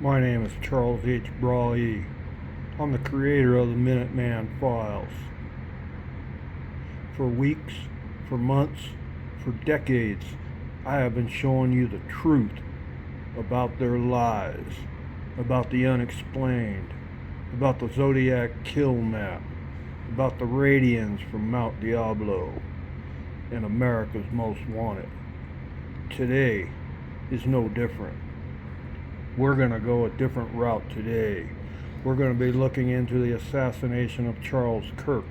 My name is Charles H. Brawley. I'm the creator of the MINUTEMAN files. For weeks, for months, for decades, I have been showing you the truth about their lies, about the unexplained, about the Zodiac kill map, about the Radians from Mount Diablo, and America's Most Wanted. Today is no different. We're going to go a different route today. We're going to be looking into the assassination of Charles Kirk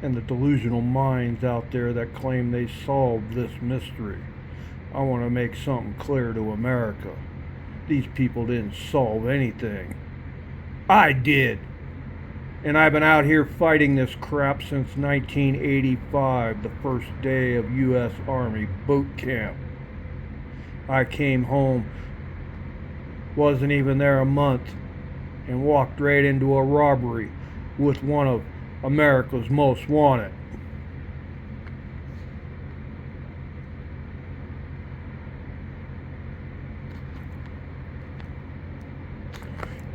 and the delusional minds out there that claim they solved this mystery. I want to make something clear to America. These people didn't solve anything. I did. And I've been out here fighting this crap since 1985, the first day of U.S. Army boot camp. I came home, wasn't even there a month, and walked right into a robbery with one of America's Most Wanted.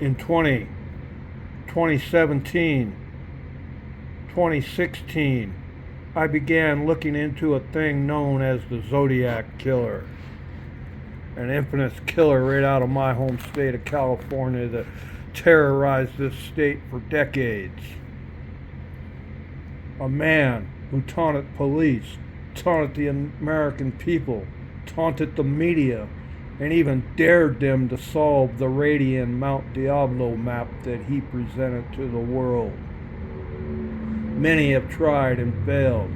In 2017, 2016, I began looking into a thing known as the Zodiac Killer. An infamous killer right out of my home state of California that terrorized this state for decades. A man who taunted police, taunted the American people, taunted the media, and even dared them to solve the Radian Mount Diablo map that he presented to the world. Many have tried and failed.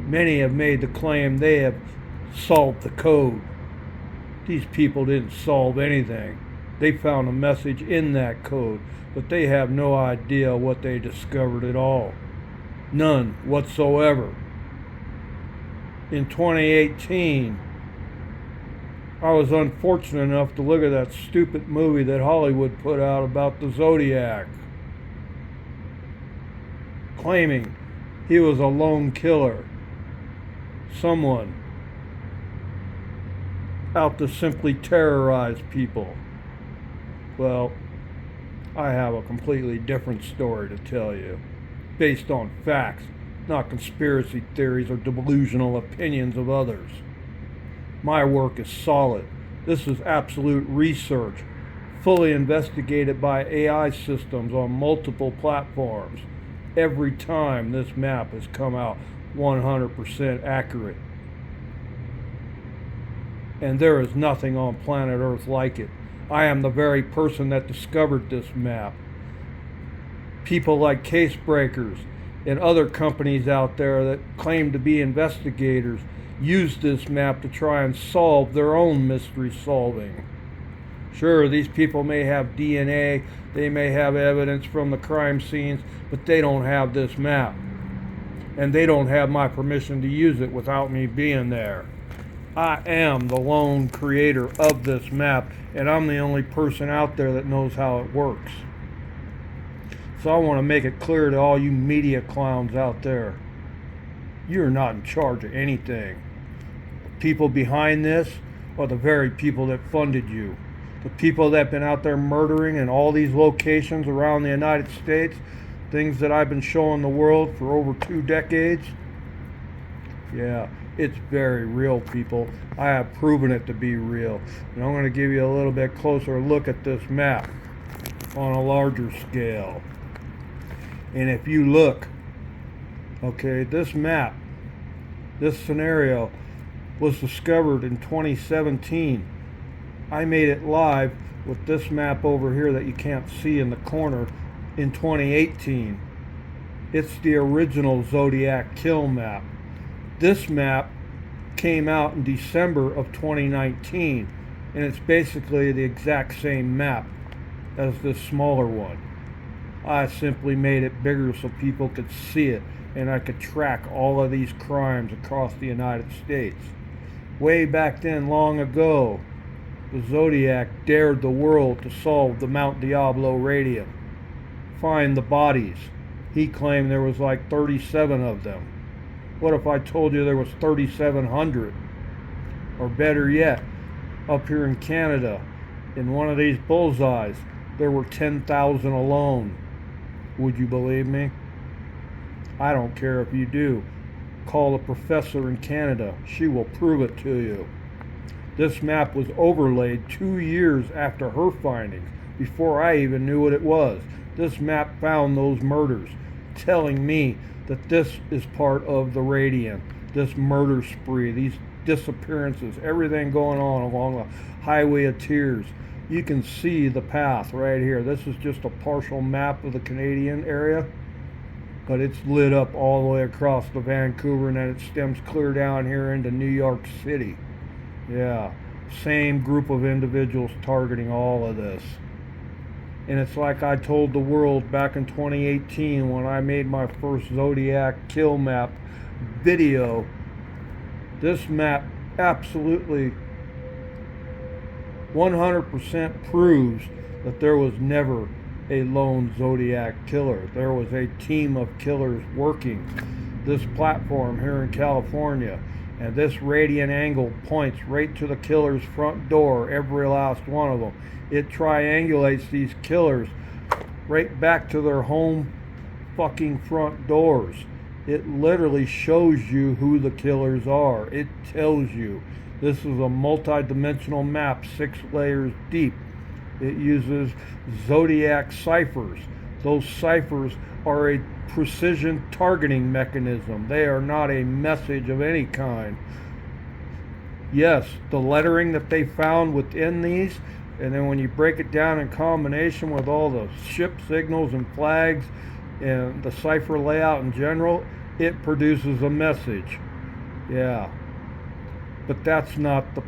Many have made the claim they have solved the code. These people didn't solve anything. They found a message in that code, but they have no idea what they discovered at all. None whatsoever. In 2018, I was unfortunate enough to look at that stupid movie that Hollywood put out about the Zodiac, claiming he was a lone killer. Someone out to simply terrorize people. Well, I have a completely different story to tell you, based on facts, not conspiracy theories or delusional opinions of others. My work is solid. This is absolute research, fully investigated by AI systems on multiple platforms. Every time this map has come out 100% accurate. And there is nothing on planet Earth like it. I am the very person that discovered this map. People like Case Breakers and other companies out there that claim to be investigators use this map to try and solve their own mystery solving. Sure, these people may have DNA, they may have evidence from the crime scenes, but they don't have this map. And they don't have my permission to use it without me being there. I am the lone creator of this map, and I'm the only person out there that knows how it works. So I want to make it clear to all you media clowns out there, you're not in charge of anything. The people behind this are the very people that funded you. The people that have been out there murdering in all these locations around the United States, things that I've been showing the world for over 2 decades. Yeah, it's very real, people. I have proven it to be real. And I'm going to give you a little bit closer look at this map on a larger scale. And if you look, okay, this map, this scenario was discovered in 2017. I made it live with this map over here that you can't see in the corner in 2018. It's the original Zodiac kill map. This map came out in December of 2019, and it's basically the exact same map as this smaller one. I simply made it bigger so people could see it, and I could track all of these crimes across the United States. Way back then, long ago, the Zodiac dared the world to solve the Mount Diablo radium. Find the bodies. He claimed there was like 37 of them. What if I told you there was 3,700? Or better yet, up here in Canada, In one of these bullseyes, there were 10,000 alone. Would you believe me? I don't care if you do. Call a professor in Canada. She will prove it to you. This map was overlaid 2 years after her findings, before I even knew what it was. This map found those murders, telling me that this is part of the Radiant, this murder spree, these disappearances, everything going on along the Highway of Tears. You can see the path right here. This is just a partial map of the Canadian area, but it's lit up all the way across the Vancouver, and then it stems clear down here into New York City. Yeah, same group of individuals targeting all of this. And it's like I told the world back in 2018 when I made my first Zodiac kill map video. This map absolutely 100% proves that there was never a lone Zodiac killer. There was a team of killers working this platform here in California. And this radiant angle points right to the killer's front door, every last one of them. It triangulates these killers right back to their home fucking front doors. It literally shows you who the killers are. It tells you. This is a multi-dimensional map, 6 layers deep. It uses Zodiac ciphers. Those ciphers are a precision targeting mechanism. They are not a message of any kind. Yes, the lettering that they found within these, and then when you break it down in combination with all the ship signals and flags and the cipher layout in general, it produces a message. Yeah. But that's not the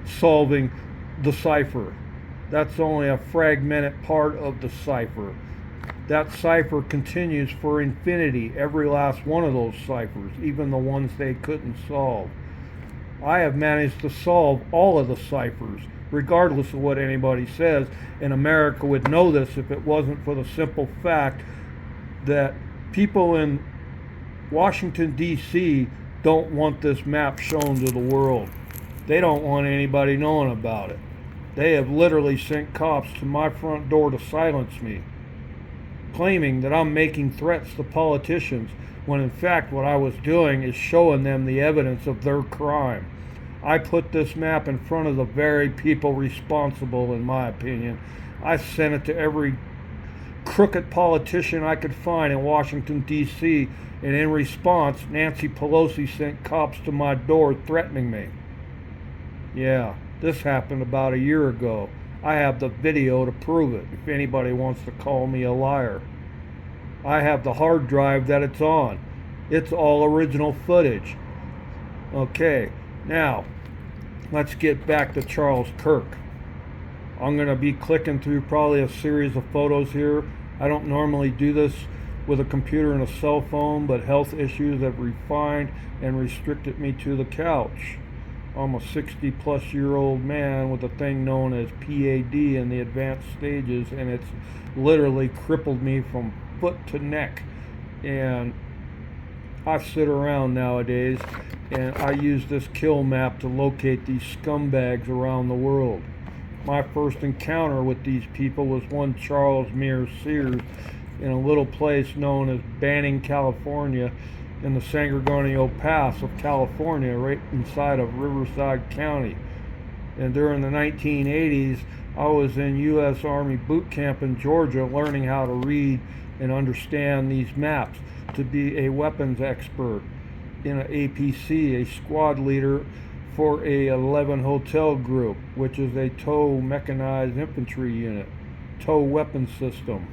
solving the cipher. That's only a fragmented part of the cipher. That cipher continues for infinity, every last one of those ciphers, even the ones they couldn't solve. I have managed to solve all of the ciphers, regardless of what anybody says, and America would know this if it wasn't for the simple fact that people in Washington, D.C. don't want this map shown to the world. They don't want anybody knowing about it. They have literally sent cops to my front door to silence me, claiming that I'm making threats to politicians, when in fact what I was doing is showing them the evidence of their crime. I put this map in front of the very people responsible, in my opinion. I sent it to every crooked politician I could find in Washington, D.C., and in response, Nancy Pelosi sent cops to my door threatening me. Yeah, this happened about a year ago. I have the video to prove it, if anybody wants to call me a liar. I have the hard drive that it's on. It's all original footage. Okay, now, let's get back to Charles Kirk. I'm going to be clicking through probably a series of photos here. I don't normally do this with a computer and a cell phone, but health issues have refined and restricted me to the couch. I'm a 60-plus-year-old man with a thing known as PAD in the advanced stages, and it's literally crippled me from foot to neck. And I sit around nowadays, and I use this kill map to locate these scumbags around the world. My first encounter with these people was one Charles Mears Sears in a little place known as Banning, California, in the San Gorgonio Pass of California, right inside of Riverside County. And during the 1980s, I was in U.S. Army boot camp in Georgia learning how to read and understand these maps to be a weapons expert in an APC, a squad leader for a 11 hotel group, which is a tow mechanized infantry unit, tow weapon system.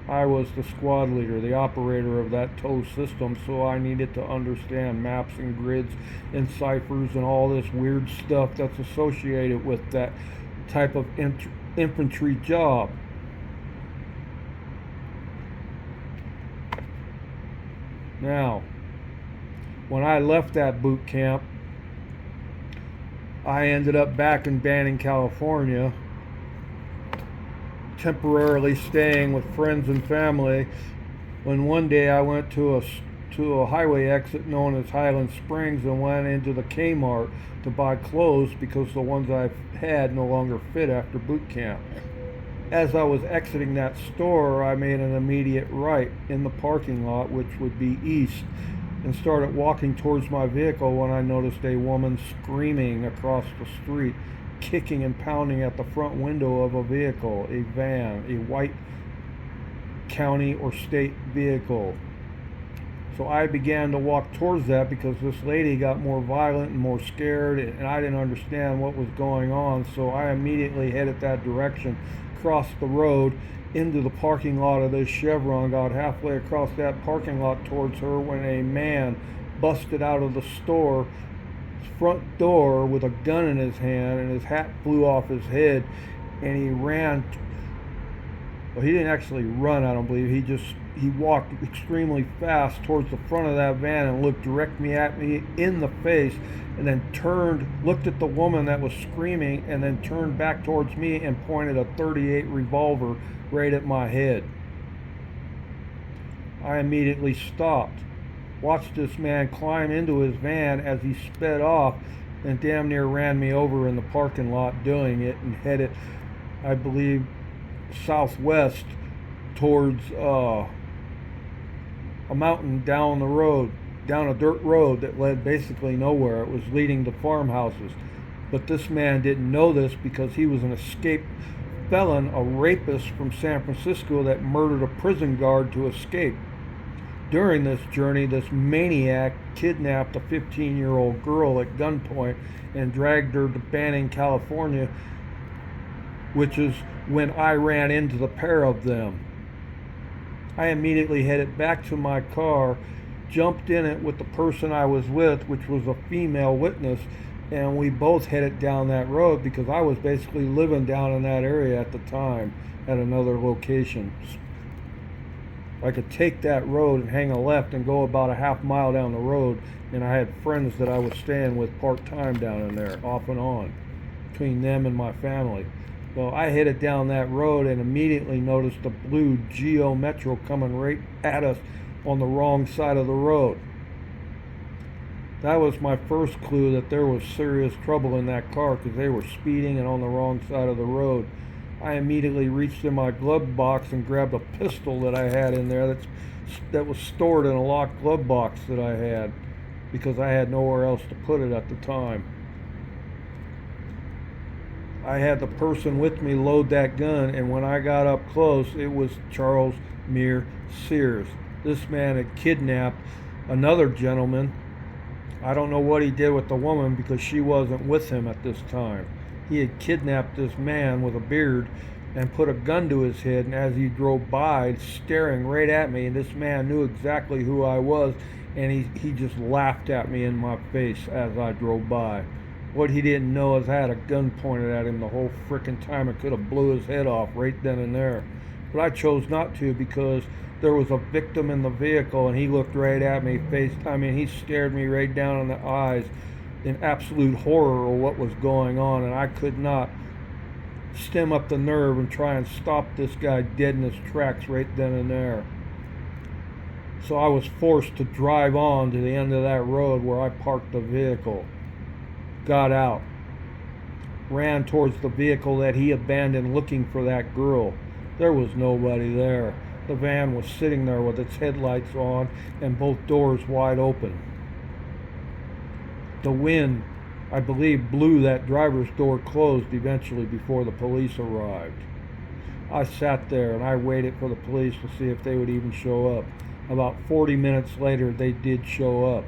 I was the squad leader, the operator of that tow system, so I needed to understand maps and grids and ciphers and all this weird stuff that's associated with that type of infantry job. Now, when I left that boot camp, I ended up back in Banning, California, temporarily staying with friends and family, when one day I went to to a highway exit known as Highland Springs and went into the Kmart to buy clothes because the ones I had no longer fit after boot camp. As I was exiting that store, I made an immediate right in the parking lot, which would be east, and started walking towards my vehicle when I noticed a woman screaming across the street, kicking and pounding at the front window of a vehicle, a van, a white county or state vehicle. So I began to walk towards that because this lady got more violent and more scared, and I didn't understand what was going on. So I immediately headed that direction, crossed the road into the parking lot of this Chevron, got halfway across that parking lot towards her when a man busted out of the store front door with a gun in his hand, and his hat flew off his head, and he ran. Well, he didn't actually run, I don't believe. He walked extremely fast towards the front of that van and looked directly at me in the face, and then turned, looked at the woman that was screaming, and then turned back towards me and pointed a .38 revolver right at my head. I immediately stopped, watched this man climb into his van as he sped off, and damn near ran me over in the parking lot doing it, and headed, I believe, southwest towards a mountain down the road, down a dirt road that led basically nowhere. It was leading to farmhouses. But this man didn't know this because he was an escaped felon, a rapist from San Francisco that murdered a prison guard to escape. During this journey, this maniac kidnapped a 15-year-old girl at gunpoint and dragged her to Banning, California, which is when I ran into the pair of them. I immediately headed back to my car, jumped in it with the person I was with, which was a female witness, and we both headed down that road because I was basically living down in that area at the time at another location. I could take that road and hang a left and go about a half mile down the road, and I had friends that I was staying with part-time down in there, off and on, between them and my family. Well, I headed down that road and immediately noticed a blue Geo Metro coming right at us on the wrong side of the road. That was my first clue that there was serious trouble in that car because they were speeding and on the wrong side of the road. I immediately reached in my glove box and grabbed a pistol that I had in there that was stored in a locked glove box that I had because I had nowhere else to put it at the time. I had the person with me load that gun, and when I got up close, it was Charles Meir Sears. This man had kidnapped another gentleman. I don't know what he did with the woman because she wasn't with him at this time. He had kidnapped this man with a beard and put a gun to his head, and as he drove by, staring right at me, and this man knew exactly who I was, and he just laughed at me in my face as I drove by. What he didn't know is I had a gun pointed at him the whole frickin' time. It could have blew his head off right then and there. But I chose not to because there was a victim in the vehicle, and he looked right at me, he stared me right down in the eyes in absolute horror of what was going on, and I could not stem up the nerve and try and stop this guy dead in his tracks right then and there. So I was forced to drive on to the end of that road where I parked the vehicle, got out, ran towards the vehicle that he abandoned looking for that girl. There was nobody there. The van was sitting there with its headlights on and both doors wide open. The wind, I believe, blew that driver's door closed eventually before the police arrived. I sat there and I waited for the police to see if they would even show up. About 40 minutes later, they did show up.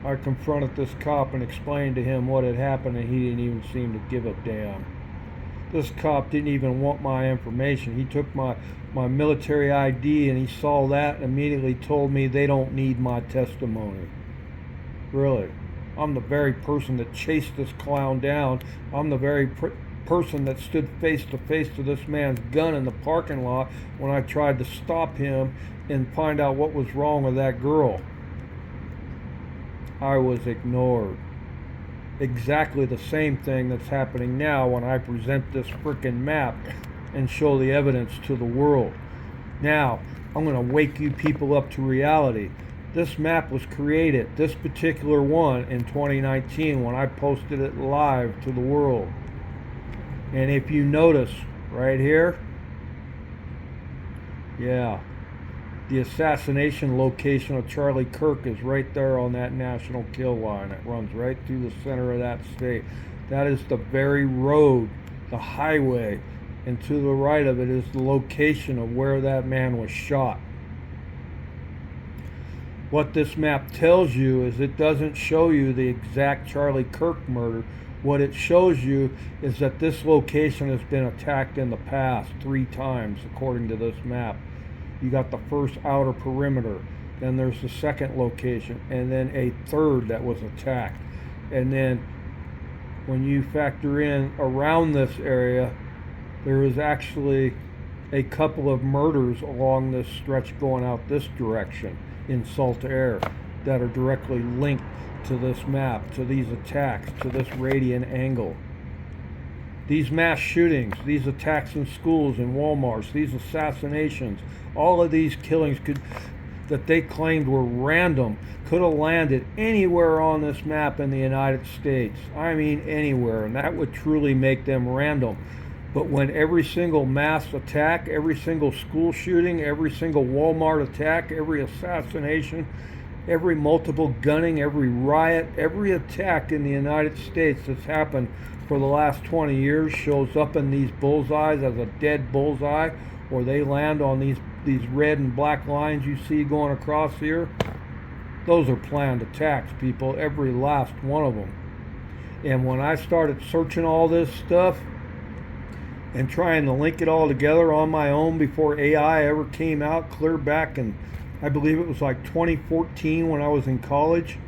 I confronted this cop and explained to him what had happened, and he didn't even seem to give a damn. This cop didn't even want my information. He took my military ID and he saw that and immediately told me they don't need my testimony. Really. I'm the very person that chased this clown down. I'm the very person that stood face to face to this man's gun in the parking lot when I tried to stop him and find out what was wrong with that girl. I was ignored. Exactly the same thing that's happening now when I present this frickin' map and show the evidence to the world. Now, I'm going to wake you people up to reality. This map was created, this particular one, in 2019 when I posted it live to the world. And if you notice right here, yeah, the assassination location of Charlie Kirk is right there on that national kill line. It runs right through the center of that state. That is the very road, the highway, and to the right of it is the location of where that man was shot. What this map tells you is it doesn't show you the exact Charlie Kirk murder. What it shows you is that this location has been attacked in the past 3 times, according to this map. You got the first outer perimeter, then there's the second location, and then a third that was attacked. And then when you factor in around this area, there is actually a couple of murders along this stretch going out this direction in Saltaire that are directly linked to this map, to these attacks, to this radian angle. These mass shootings, these attacks in schools and Walmarts, these assassinations, all of these killings that they claimed were random could have landed anywhere on this map in the United States. I mean anywhere, and that would truly make them random. But when every single mass attack, every single school shooting, every single Walmart attack, every assassination, every multiple gunning, every riot, every attack in the United States that's happened for the last 20 years shows up in these bullseyes as a dead bullseye, or they land on these red and black lines you see going across here, those are planned attacks, people, every last one of them. And when I started searching all this stuff and trying to link it all together on my own before AI ever came out, clear back in, I believe it was like 2014 when I was in college,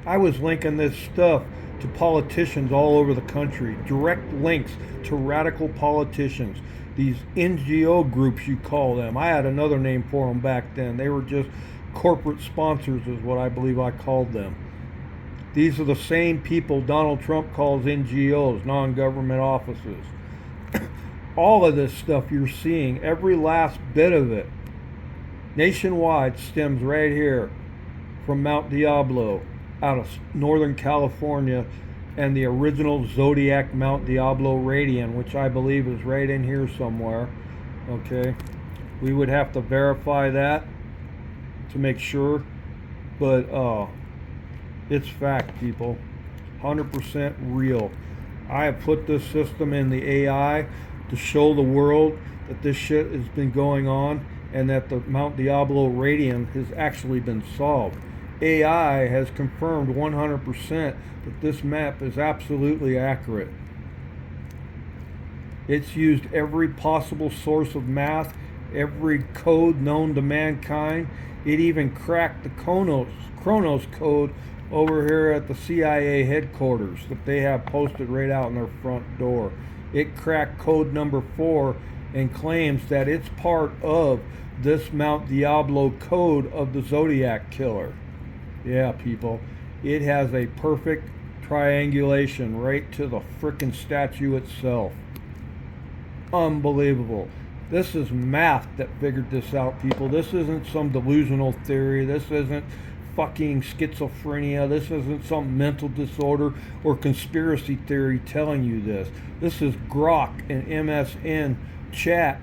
I was linking this stuff to politicians all over the country, direct links to radical politicians, these NGO groups you call them. I had another name for them back then. They were just corporate sponsors is what I believe I called them. These are the same people Donald Trump calls NGOs, non-government offices. All of this stuff you're seeing, every last bit of it, nationwide, stems right here from Mount Diablo out of Northern California and the original Zodiac Mount Diablo radian, which I believe is right in here somewhere. Okay, we would have to verify that to make sure, but it's fact, people, 100% real. I have put this system in the AI to show the world that this shit has been going on and that the Mount Diablo radian has actually been solved. AI has confirmed 100% that this map is absolutely accurate. It's used every possible source of math, every code known to mankind. It even cracked the Chronos code over here at the CIA headquarters that they have posted right out in their front door. It cracked code number 4 and claims that it's part of this Mount Diablo code of the Zodiac Killer. Yeah, people, it has a perfect triangulation right to the frickin' statue itself. Unbelievable. This is math that figured this out, people. This isn't some delusional theory. This isn't fucking schizophrenia. This isn't some mental disorder or conspiracy theory telling you this. This is Grok and MSN chat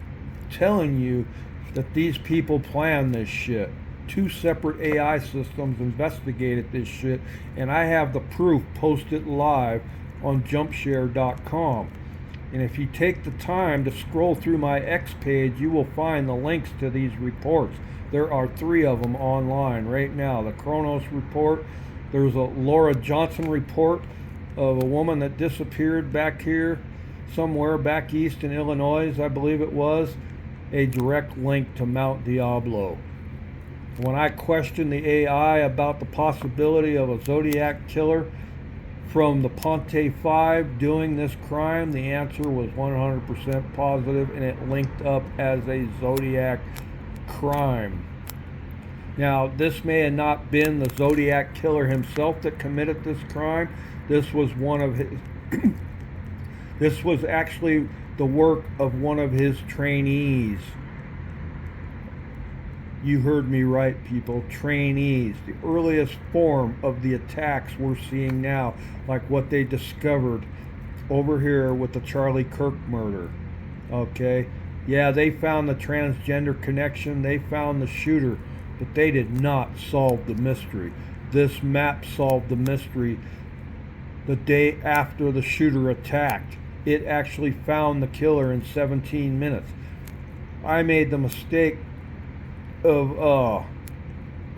telling you that these people planned this shit. 2 separate AI systems investigated this shit, and I have the proof posted live on jumpshare.com. And if you take the time to scroll through my X page, you will find the links to these reports. There are 3 of them online right now. The Chronos report, there's a Laura Johnson report of a woman that disappeared back here somewhere back east in Illinois, I believe it was, a direct link to Mount Diablo. When I questioned the AI about the possibility of a Zodiac Killer from the Ponte 5 doing this crime, the answer was 100% positive, and it linked up as a Zodiac crime. Now, this may have not been the Zodiac Killer himself that committed this crime. This was one of his this was actually the work of one of his trainees. You heard me right, people. Trainees, the earliest form of the attacks we're seeing now, like what they discovered over here with the Charlie Kirk murder. Okay? Yeah, they found the transgender connection, they found the shooter, but they did not solve the mystery. This map solved the mystery the day after the shooter attacked. It actually found the killer in 17 minutes. I made the mistake of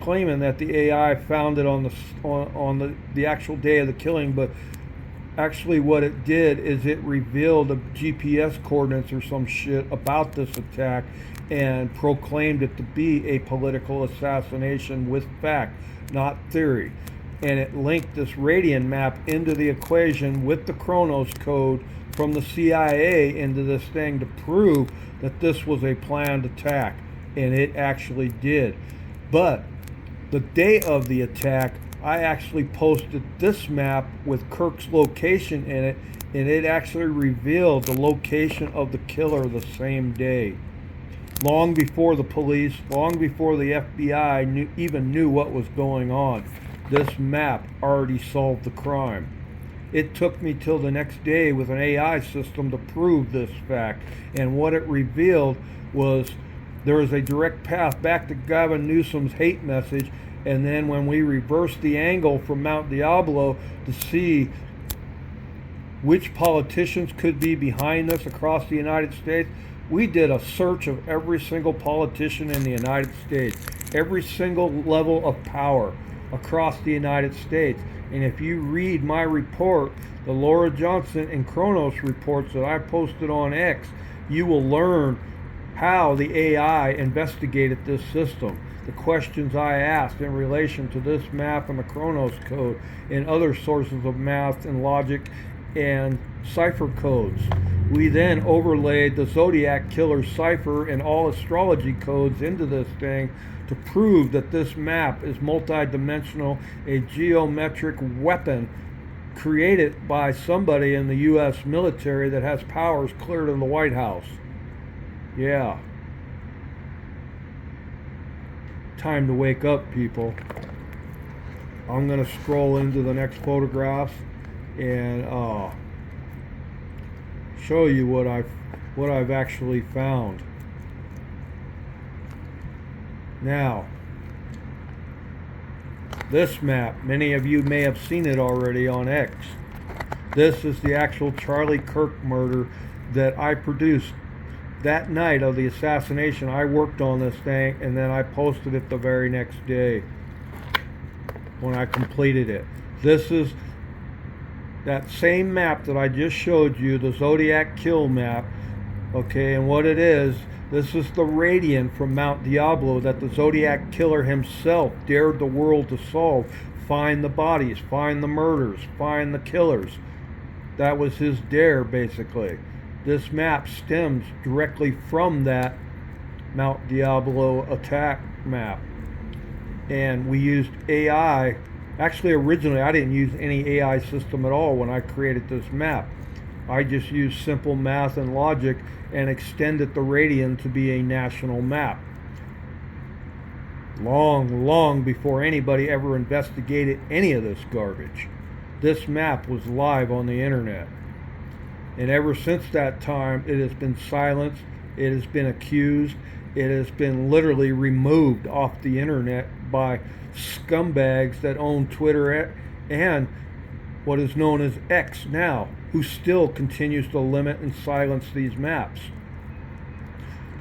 claiming that the AI found it on the actual day of the killing, but actually what it did is it revealed the GPS coordinates or some shit about this attack and proclaimed it to be a political assassination with fact, not theory. And it linked this Radian map into the equation with the Chronos code from the CIA into this thing to prove that this was a planned attack. And it actually did. But the day of the attack, I actually posted this map with Kirk's location in it, and it actually revealed the location of the killer the same day. Long before the police, long before the FBI even knew what was going on, this map already solved the crime. It took me till the next day with an AI system to prove this fact, and what it revealed was there is a direct path back to Gavin Newsom's hate message, and then when we reversed the angle from Mount Diablo to see which politicians could be behind this across the United States, we did a search of every single politician in the United States, every single level of power across the United States. And if you read my report, the Laura Johnson and Chronos reports that I posted on X, you will learn how the AI investigated this system, the questions I asked in relation to this map and the Chronos code and other sources of math and logic and cipher codes. We then overlaid the Zodiac Killer cipher and all astrology codes into this thing to prove that this map is multidimensional, a geometric weapon created by somebody in the U.S. military that has powers clear to the White House. Yeah. Time to wake up, people. I'm going to scroll into the next photographs and show you what I've actually found. Now, this map, many of you may have seen it already on X. This is the actual Charlie Kirk murder that I produced that night of the assassination. I worked on this thing and then I posted it the very next day when I completed it. This is that same map that I just showed you, the Zodiac Kill map. Okay, and what it is, this is the Radian from Mount Diablo that the Zodiac Killer himself dared the world to solve. Find the bodies, find the murders, find the killers. That was his dare, basically. This map stems directly from that Mount Diablo attack map. And we used AI. Actually, originally, I didn't use any AI system at all when I created this map. I just used simple math and logic and extended the Radian to be a national map. Long before anybody ever investigated any of this garbage. This map was live on the internet. And ever since that time, it has been silenced, it has been accused, it has been literally removed off the internet by scumbags that own Twitter and what is known as X now, who still continues to limit and silence these maps.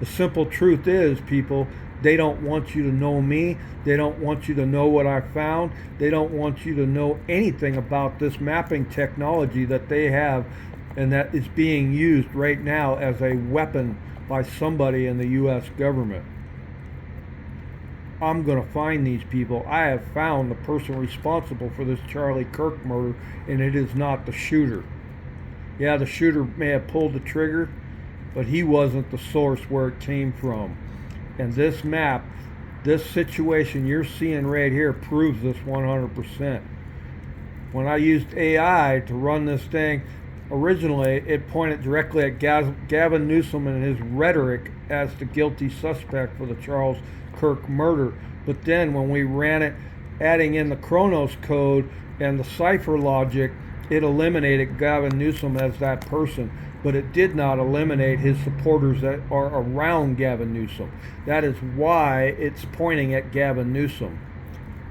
The simple truth is, people, they don't want you to know me. They don't want you to know what I found. They don't want you to know anything about this mapping technology that they have and that is being used right now as a weapon by somebody in the U.S. government. I'm going to find these people. I have found the person responsible for this Charlie Kirk murder, and it is not the shooter. Yeah, the shooter may have pulled the trigger, but he wasn't the source where it came from. And this map, this situation you're seeing right here proves this 100%. When I used AI to run this thing, originally it pointed directly at Gavin Newsom and his rhetoric as the guilty suspect for the Charles Kirk murder. But then when we ran it, adding in the Chronos code and the cipher logic, it eliminated Gavin Newsom as that person. But it did not eliminate his supporters that are around Gavin Newsom. That is why it's pointing at Gavin Newsom.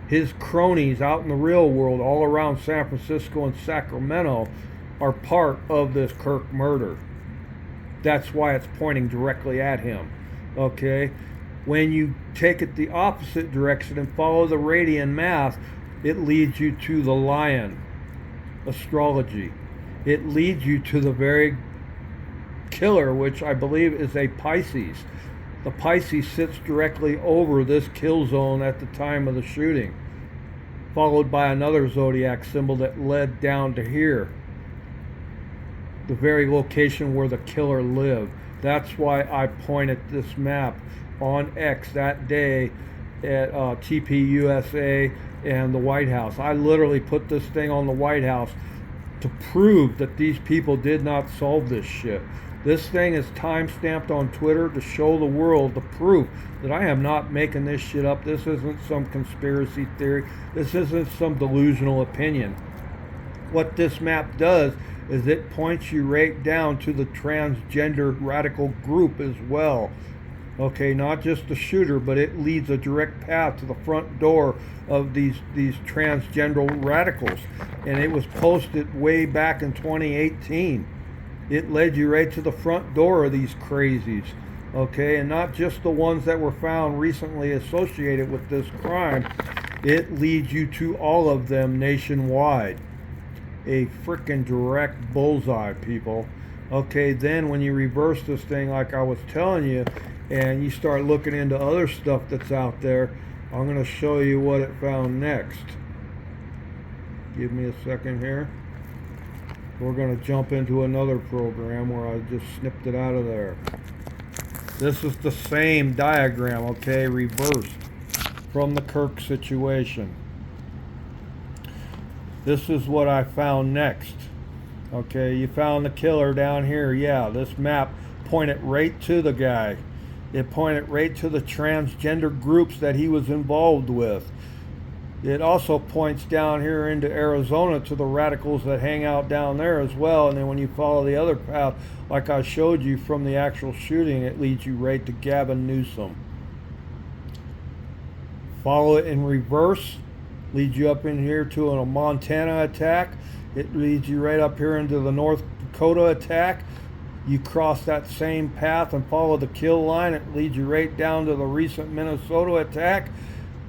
His cronies out in the real world, all around San Francisco and Sacramento, are part of this Kirk murder. That's why it's pointing directly at him. Okay? When you take it the opposite direction and follow the Radian math, it leads you to the lion astrology. It leads you to the very killer, which I believe is a Pisces. The Pisces sits directly over this kill zone at the time of the shooting, followed by another zodiac symbol that led down to here, the very location where the killer lived. That's why I pointed this map on X that day at TPUSA and the White House. I literally put this thing on the White House to prove that these people did not solve this shit. This thing is time-stamped on Twitter to show the world the proof that I am not making this shit up. This isn't some conspiracy theory. This isn't some delusional opinion. What this map does is it points you right down to the transgender radical group as well. Okay, not just the shooter, but it leads a direct path to the front door of these transgender radicals. And it was posted way back in 2018. It led you right to the front door of these crazies. Okay, and not just the ones that were found recently associated with this crime. It leads you to all of them nationwide. A freaking direct bullseye, people. Okay, then when you reverse this thing like I was telling you, and you start looking into other stuff that's out there, I'm going to show you what it found next. Give me a second here. We're going to jump into another program where I just snipped it out of there. This is the same diagram, okay, reversed from the Kirk situation. This is what I found next. Okay, you found the killer down here. Yeah, this map pointed right to the guy. It pointed right to the transgender groups that he was involved with. It also points down here into Arizona to the radicals that hang out down there as well. And then when you follow the other path, like I showed you from the actual shooting, it leads you right to Gavin Newsom. Follow it in reverse, leads you up in here to a Montana attack. It leads you right up here into the North Dakota attack. You cross that same path and follow the kill line. It leads you right down to the recent Minnesota attack,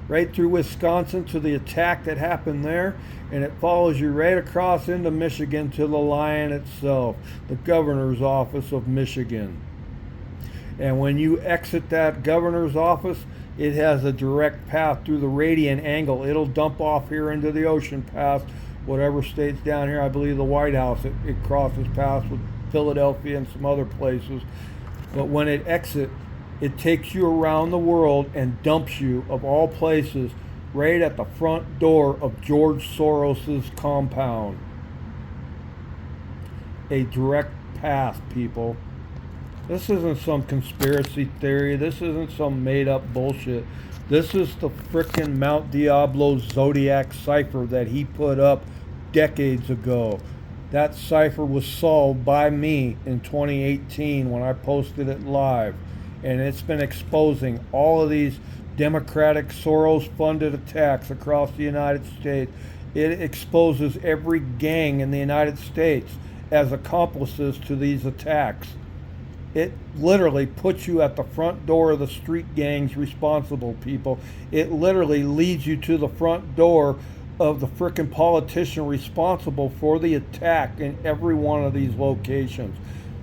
right through Wisconsin to the attack that happened there, and it follows you right across into Michigan to the lion itself, the governor's office of Michigan. And when you exit that governor's office, it has a direct path through the radian angle. It'll dump off here into the ocean past whatever state's down here. I believe the White House, it crosses past with Philadelphia and some other places. But when it exits, it takes you around the world and dumps you, of all places, right at the front door of George Soros's compound. A direct path, people. This isn't some conspiracy theory. This isn't some made-up bullshit. This is the frickin' Mount Diablo Zodiac cipher that he put up decades ago. That cipher was solved by me in 2018 when I posted it live. And it's been exposing all of these Democratic Soros-funded attacks across the United States. It exposes every gang in the United States as accomplices to these attacks. It literally puts you at the front door of the street gangs responsible, people. It literally leads you to the front door of the frickin' politician responsible for the attack in every one of these locations.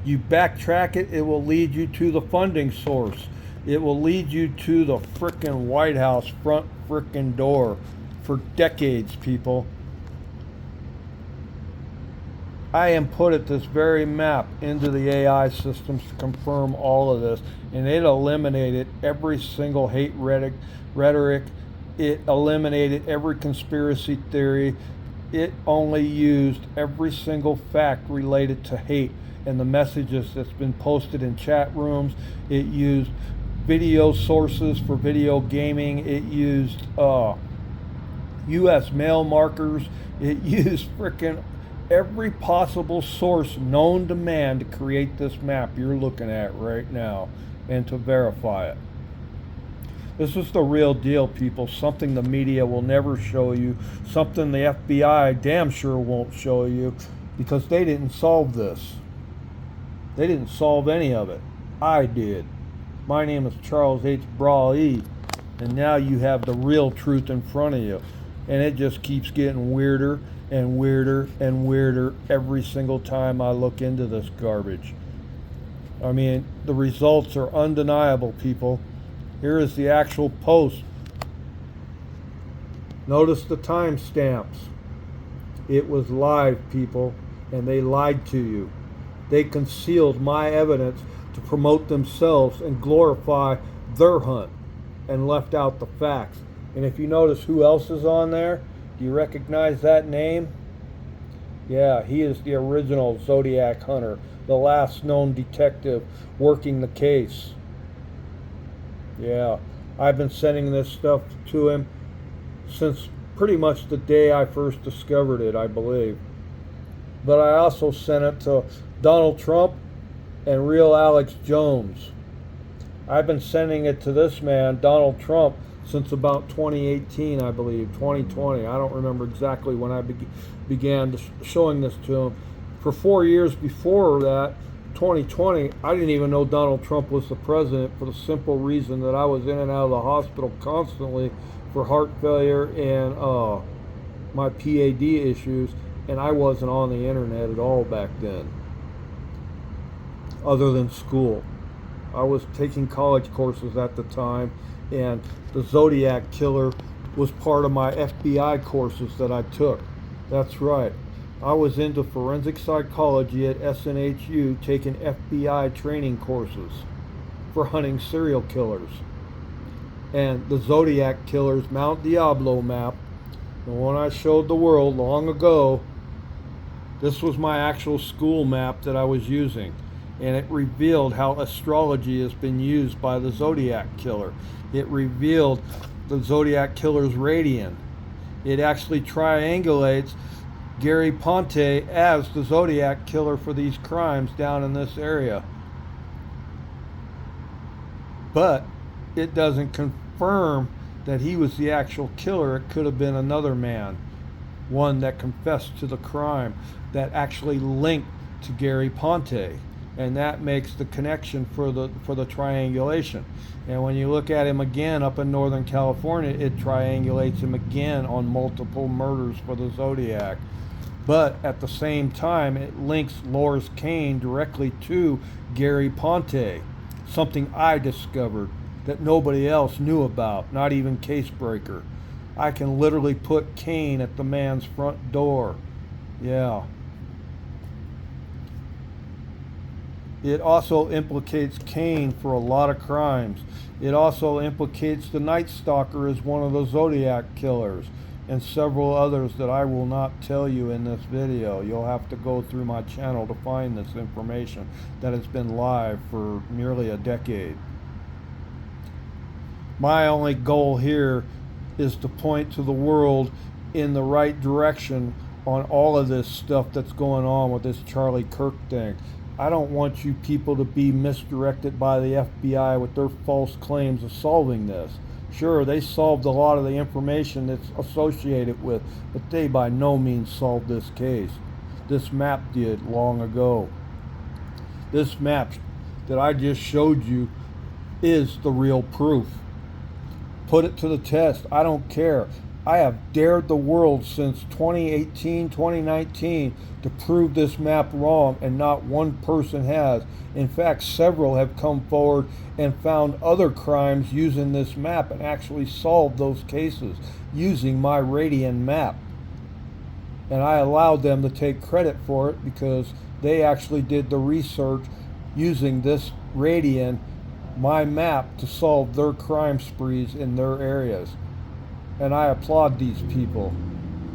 You backtrack it, it will lead you to the funding source. It will lead you to the frickin' White House front frickin' door for decades, people. I inputted this very map into the AI systems to confirm all of this, and it eliminated every single hate rhetoric. It eliminated every conspiracy theory. It only used every single fact related to hate and the messages that's been posted in chat rooms. It used video sources for video gaming. It used U.S. mail markers. It used frickin' every possible source known to man to create this map you're looking at right now and to verify it. This is the real deal, people. Something the media will never show you. Something the FBI damn sure won't show you, because they didn't solve this. They didn't solve any of it. I did. My name is Charles H. Brawley, and now you have the real truth in front of you. And it just keeps getting weirder and weirder and weirder every single time I look into this garbage. I mean, the results are undeniable, people. Here is the actual post. Notice the timestamps. It was live, people, and they lied to you. They concealed my evidence to promote themselves and glorify their hunt, and left out the facts. And if you notice who else is on there, do you recognize that name? Yeah, he is the original Zodiac hunter, the last known detective working the case. Yeah, I've been sending this stuff to him since pretty much the day I first discovered it, I believe. But I also sent it to Donald Trump and real Alex Jones. I've been sending it to this man, Donald Trump, since about 2018, I believe, 2020. I don't remember exactly when I began showing this to him. For 4 years before that, 2020, I didn't even know Donald Trump was the president, for the simple reason that I was in and out of the hospital constantly for heart failure and my PAD issues, and I wasn't on the internet at all back then, other than school. I was taking college courses at the time, and the Zodiac Killer was part of my FBI courses that I took. That's right. I was into forensic psychology at SNHU, taking FBI training courses for hunting serial killers. And the Zodiac Killer's Mount Diablo map, the one I showed the world long ago, this was my actual school map that I was using. And it revealed how astrology has been used by the Zodiac Killer. It revealed the Zodiac Killer's radian. It actually triangulates Gary Ponte as the Zodiac Killer for these crimes down in this area. But it doesn't confirm that he was the actual killer. It could have been another man, one that confessed to the crime, that actually linked to Gary Ponte. And that makes the connection for the triangulation. And when you look at him again up in Northern California, it triangulates him again on multiple murders for the Zodiac. But at the same time, it links Loris Kane directly to Gary Ponte, something I discovered that nobody else knew about, not even Casebreaker. I can literally put Kane at the man's front door. Yeah. It also implicates Kane for a lot of crimes. It also implicates the Night Stalker as one of the Zodiac Killers, and several others that I will not tell you in this video. You'll have to go through my channel to find this information that has been live for nearly a decade. My only goal here is to point to the world in the right direction on all of this stuff that's going on with this Charlie Kirk thing. I don't want you people to be misdirected by the FBI with their false claims of solving this. Sure, they solved a lot of the information that's associated with, but they by no means solved this case. This map did long ago. This map that I just showed you is the real proof. Put it to the test. I don't care. I have dared the world since 2018, 2019 to prove this map wrong, and not one person has. In fact, several have come forward and found other crimes using this map and actually solved those cases using my radian map. And I allowed them to take credit for it because they actually did the research using this radian, my map, to solve their crime sprees in their areas. And I applaud these people.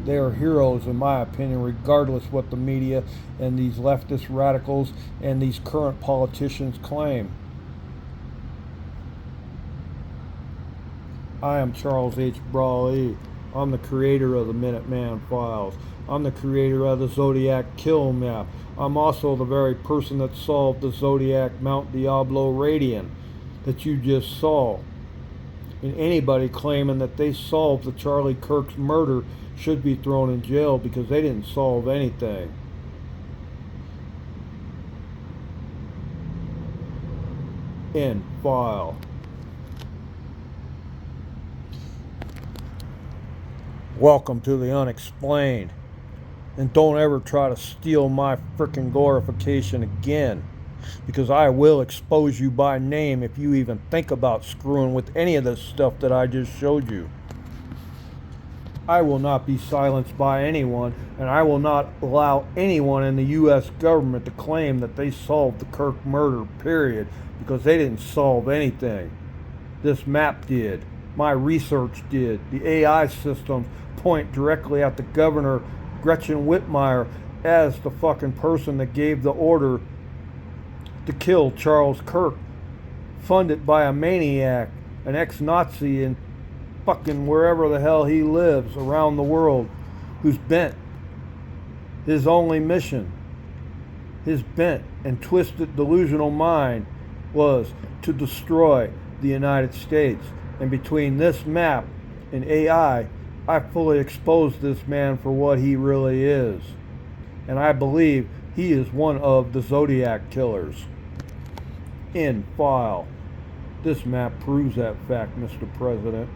They are heroes, in my opinion, regardless what the media and these leftist radicals and these current politicians claim. I am Charles H. Brawley. I'm the creator of the Minuteman files. I'm the creator of the Zodiac kill map. I'm also the very person that solved the Zodiac Mount Diablo Radiant that you just saw. And anybody claiming that they solved the Charlie Kirk's murder should be thrown in jail because they didn't solve anything. End file. Welcome to the unexplained. And don't ever try to steal my frickin' glorification again, because I will expose you by name if you even think about screwing with any of this stuff that I just showed you. I will not be silenced by anyone, and I will not allow anyone in the U.S. government to claim that they solved the Kirk murder, period, because they didn't solve anything. This map did. My research did. The AI systems point directly at the governor, Gretchen Whitmire, as the fucking person that gave the order to kill Charles Kirk, funded by a maniac, an ex-Nazi in fucking wherever the hell he lives around the world, who's bent. His only mission, his bent and twisted delusional mind, was to destroy the United States. And between this map and AI, I fully exposed this man for what he really is. And I believe he is one of the Zodiac killers. End file. This map proves that fact, Mr. President.